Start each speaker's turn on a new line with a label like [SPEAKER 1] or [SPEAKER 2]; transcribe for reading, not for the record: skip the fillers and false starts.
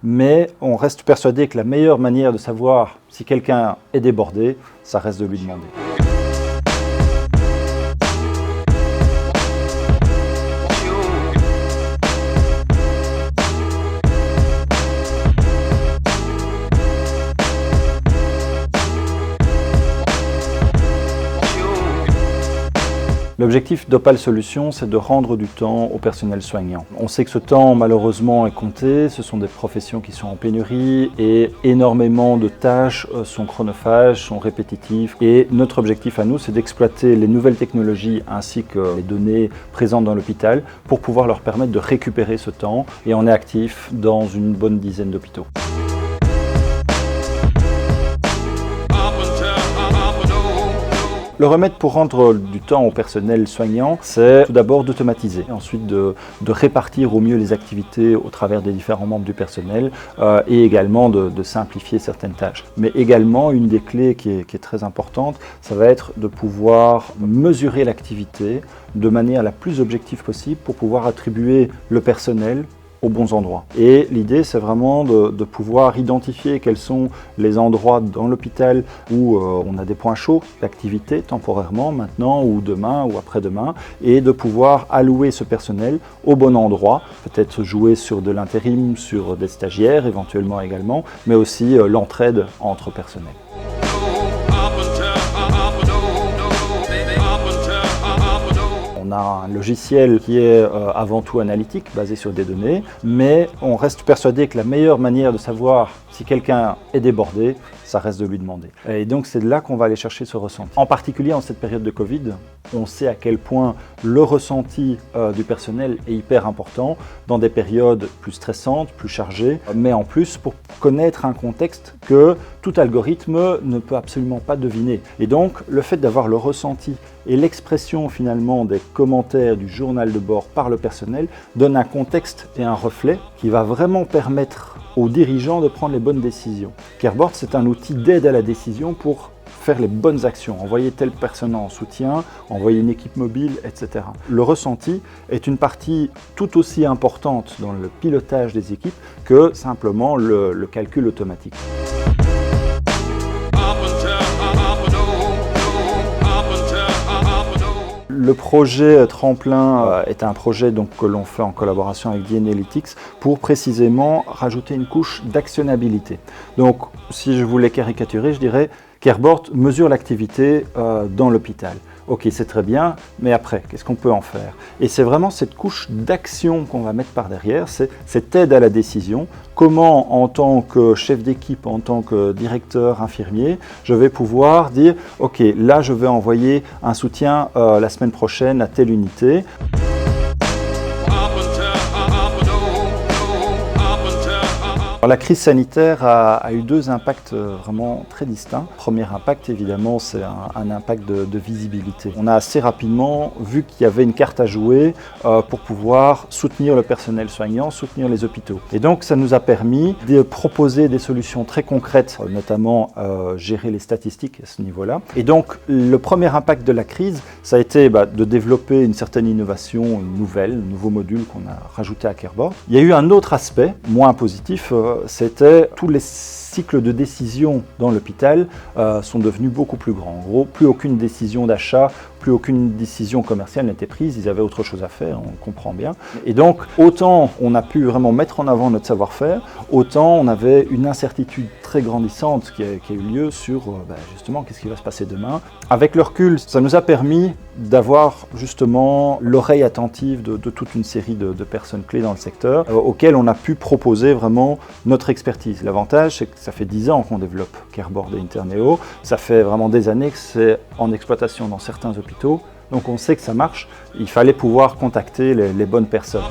[SPEAKER 1] mais on reste persuadé que la meilleure manière de savoir si quelqu'un est débordé, ça reste de lui demander. L'objectif d'Opale Solutions, c'est de rendre du temps au personnel soignant. On sait que ce temps, malheureusement, est compté. Ce sont des professions qui sont en pénurie et énormément de tâches sont chronophages, sont répétitives. Et notre objectif à nous, c'est d'exploiter les nouvelles technologies ainsi que les données présentes dans l'hôpital pour pouvoir leur permettre de récupérer ce temps. Et on est actif dans une bonne dizaine d'hôpitaux. Le remède pour rendre du temps au personnel soignant, c'est tout d'abord d'automatiser, ensuite de répartir au mieux les activités au travers des différents membres du personnel et également de simplifier certaines tâches. Mais également, une des clés qui est très importante, ça va être de pouvoir mesurer l'activité de manière la plus objective possible pour pouvoir attribuer le personnel aux bons endroits. Et l'idée, c'est vraiment de pouvoir identifier quels sont les endroits dans l'hôpital où on a des points chauds d'activité temporairement, maintenant ou demain ou après-demain, et de pouvoir allouer ce personnel au bon endroit, peut-être jouer sur de l'intérim, sur des stagiaires éventuellement également, mais aussi l'entraide entre personnels. On a un logiciel qui est avant tout analytique, basé sur des données, mais on reste persuadé que la meilleure manière de savoir si quelqu'un est débordé, ça reste de lui demander. Et donc c'est là qu'on va aller chercher ce ressenti. En particulier en cette période de Covid, on sait à quel point le ressenti du personnel est hyper important dans des périodes plus stressantes, plus chargées, mais en plus pour connaître un contexte que tout algorithme ne peut absolument pas deviner. Et donc le fait d'avoir le ressenti et l'expression finalement des commentaires du journal de bord par le personnel donne un contexte et un reflet qui va vraiment permettre aux dirigeants de prendre les bonnes décisions. Careboard, c'est un outil d'aide à la décision pour faire les bonnes actions, envoyer telle personne en soutien, envoyer une équipe mobile, etc. Le ressenti est une partie tout aussi importante dans le pilotage des équipes que simplement le calcul automatique. Le projet Tremplin est un projet que l'on fait en collaboration avec The Analytics pour précisément rajouter une couche d'actionnabilité. Donc, si je voulais caricaturer, je dirais Careboard mesure l'activité dans l'hôpital. Ok, c'est très bien, mais après, qu'est-ce qu'on peut en faire? Et c'est vraiment cette couche d'action qu'on va mettre par derrière, c'est cette aide à la décision. Comment, en tant que chef d'équipe, en tant que directeur infirmier, je vais pouvoir dire, ok, là je vais envoyer un soutien la semaine prochaine à telle unité. La crise sanitaire a eu deux impacts vraiment très distincts. Le premier impact, évidemment, c'est un impact de visibilité. On a assez rapidement vu qu'il y avait une carte à jouer pour pouvoir soutenir le personnel soignant, soutenir les hôpitaux. Et donc, ça nous a permis de proposer des solutions très concrètes, notamment gérer les statistiques à ce niveau-là. Et donc, le premier impact de la crise, ça a été de développer une certaine innovation, un nouveau module qu'on a rajouté à Careboard. Il y a eu un autre aspect, moins positif, c'était tous les cycles de décision dans l'hôpital sont devenus beaucoup plus grands. En gros, plus aucune décision d'achat, plus aucune décision commerciale n'était prise, ils avaient autre chose à faire, on comprend bien. Et donc, autant on a pu vraiment mettre en avant notre savoir-faire, autant on avait une incertitude très grandissante qui a eu lieu sur justement qu'est-ce qui va se passer demain. Avec le recul, ça nous a permis d'avoir justement l'oreille attentive de toute une série de personnes clés dans le secteur auxquelles on a pu proposer vraiment notre expertise. L'avantage, c'est que ça fait 10 ans qu'on développe Careboard et Interneo, ça fait vraiment des années que c'est en exploitation dans certains hôpitaux, donc on sait que ça marche, il fallait pouvoir contacter les bonnes personnes.